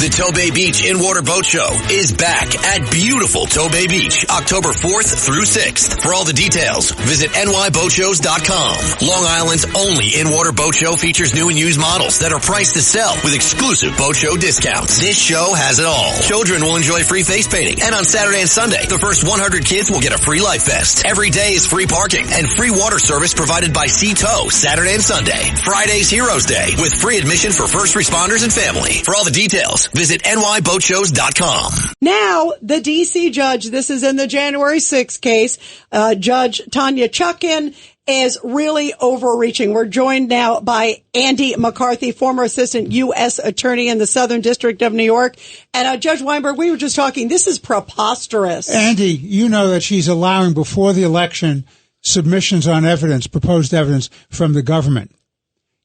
The Tobay Beach In-Water Boat Show is back at beautiful Tobay Beach, October 4th through 6th. For all the details, visit nyboatshows.com. Long Island's only in-water boat show features new and used models that are priced to sell with exclusive boat show discounts. This show has it all. Children will enjoy free face painting, and on Saturday and Sunday, the first 100 kids will get a free life vest. Every day is free parking and free water service provided by Sea Tow Saturday and Sunday. Friday's Heroes Day with free admission for first responders and family. For all the details, visit nyboatshows.com. Now, the D.C. judge, this is in the January 6th case, Judge Tanya Chutkan is really overreaching. We're joined now by Andy McCarthy, former assistant U.S. attorney in the Southern District of New York. And Judge Weinberg, we were just talking, this is preposterous. Andy, you know that she's allowing before the election submissions on evidence, proposed evidence from the government.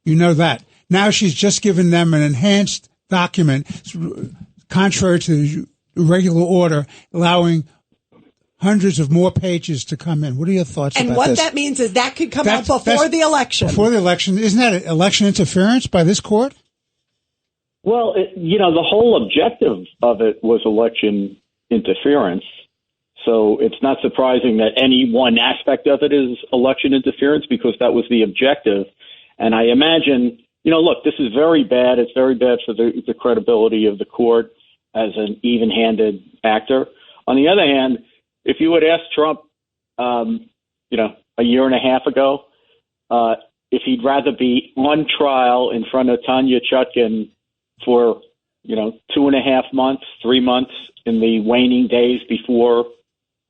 You know that. Now she's just given them an enhanced document, contrary to the regular order, allowing hundreds of more pages to come in. What are your thoughts about this? And what that means is that could come out before the election. Before the election. Isn't that election interference by this court? Well, the whole objective of it was election interference. So it's not surprising that any one aspect of it is election interference because that was the objective. And I imagine, look, this is very bad. It's very bad for the credibility of the court as an even-handed actor. On the other hand, if you had asked Trump, a year and a half ago, if he'd rather be on trial in front of Tanya Chutkan for, 2.5 months, 3 months in the waning days before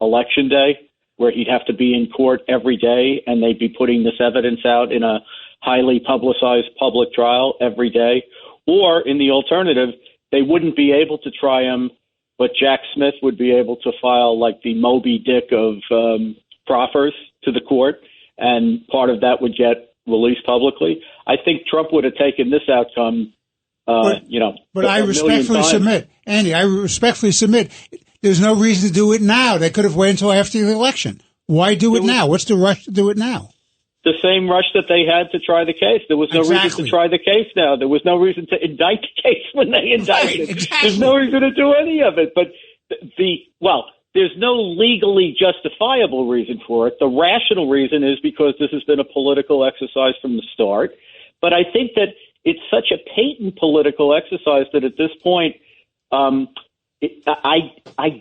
Election Day, where he'd have to be in court every day and they'd be putting this evidence out in a highly publicized public trial every day, or in the alternative, they wouldn't be able to try him, but Jack Smith would be able to file like the Moby Dick of proffers to the court, and part of that would get released publicly. I think Trump would have taken this outcome, But I respectfully submit, Andy, there's no reason to do it now. They could have waited until after the election. Why do it now? What's the rush to do it now? The same rush that they had to try the case. There was no reason to try the case now. There was no reason to indict the case when they indicted it. Exactly. There's no reason to do any of it. But there's no legally justifiable reason for it. The rational reason is because this has been a political exercise from the start. But I think that it's such a patent political exercise that at this point, I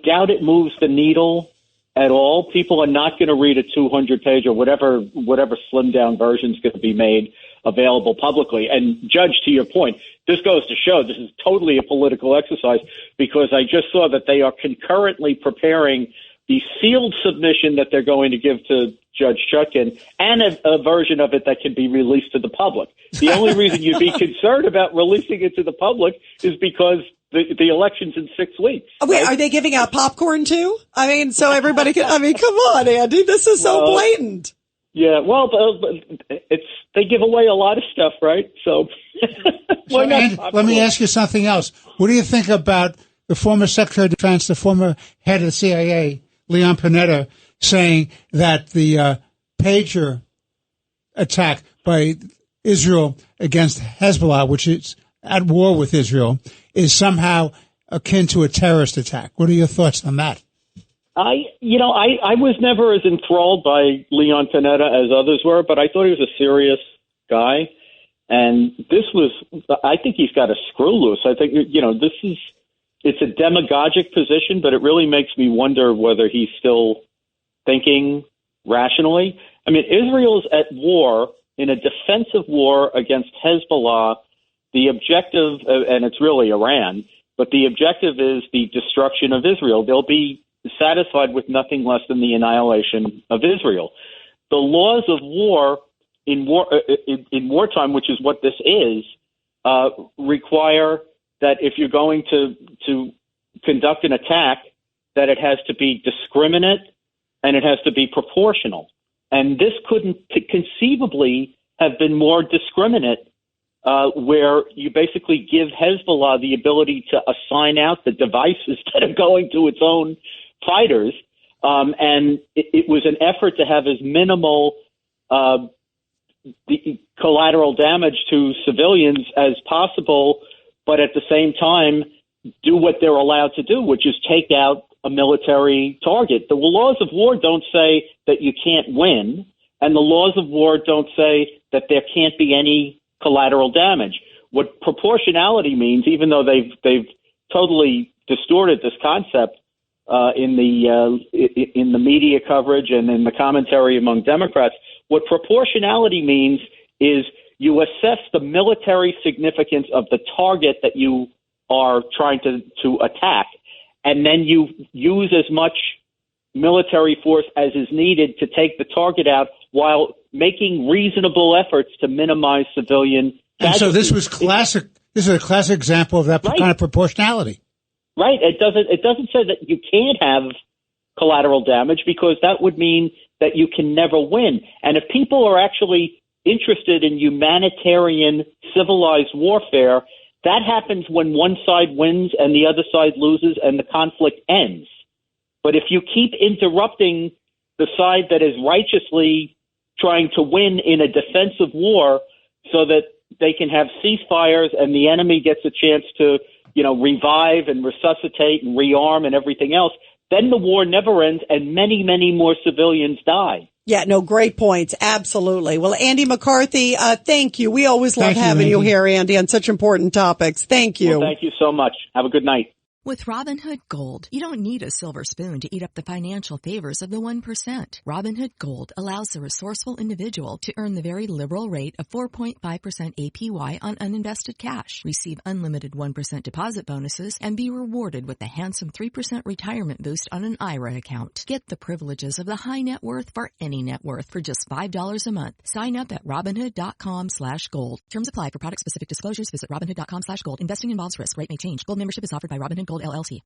doubt it moves the needle at all. People are not going to read a 200-page or whatever slimmed-down version is going to be made available publicly. And Judge, to your point, this goes to show this is totally a political exercise because I just saw that they are concurrently preparing the sealed submission that they're going to give to Judge Chutkan and a version of it that can be released to the public. The only reason you'd be concerned about releasing it to the public is because the election's in 6 weeks. Wait, right? Are they giving out popcorn too? I mean, so everybody can, come on, Andy, this is so blatant. Yeah, well, they give away a lot of stuff, right? So, Andy, let me ask you something else. What do you think about the former Secretary of Defense, the former head of the CIA, Leon Panetta, saying that the pager attack by Israel against Hezbollah, which is at war with Israel, is somehow akin to a terrorist attack? What are your thoughts on that? I was never as enthralled by Leon Panetta as others were, but I thought he was a serious guy. And I think he's got a screw loose. I think, it's a demagogic position, but it really makes me wonder whether he's still thinking rationally. I mean, Israel's at war, in a defensive war against Hezbollah. The objective, and it's really Iran, but the objective is the destruction of Israel. They'll be satisfied with nothing less than the annihilation of Israel. The laws of war in wartime, which is what this is, require that if you're going to conduct an attack, that it has to be discriminate and it has to be proportional. And this couldn't conceivably have been more discriminate, where you basically give Hezbollah the ability to assign out the devices that are going to its own fighters. And it was an effort to have as minimal the collateral damage to civilians as possible, but at the same time do what they're allowed to do, which is take out a military target. The laws of war don't say that you can't win, and the laws of war don't say that there can't be any collateral damage. What proportionality means, even though they've totally distorted this concept in the media coverage and in the commentary among Democrats, what proportionality means is you assess the military significance of the target that you are trying to attack, and then you use as much military force as is needed to take the target out while making reasonable efforts to minimize civilian casualties. And so this was classic. This is a classic example of that kind of proportionality. Right. It doesn't say that you can't have collateral damage, because that would mean that you can never win. And if people are actually interested in humanitarian civilized warfare, that happens when one side wins and the other side loses and the conflict ends. But if you keep interrupting the side that is righteously trying to win in a defensive war so that they can have ceasefires and the enemy gets a chance to, revive and resuscitate and rearm and everything else, then the war never ends and many, many more civilians die. Yeah, no, great points. Absolutely. Well, Andy McCarthy, thank you. We always love having you here, Andy, on such important topics. Thank you. Well, thank you so much. Have a good night. With Robinhood Gold, you don't need a silver spoon to eat up the financial favors of the 1%. Robinhood Gold allows the resourceful individual to earn the very liberal rate of 4.5% APY on uninvested cash, receive unlimited 1% deposit bonuses, and be rewarded with the handsome 3% retirement boost on an IRA account. Get the privileges of the high net worth for any net worth for just $5 a month. Sign up at Robinhood.com/gold. Terms apply. For product specific disclosures, visit Robinhood.com/gold. Investing involves risk. Rate may change. Gold membership is offered by Robinhood Gold LLC.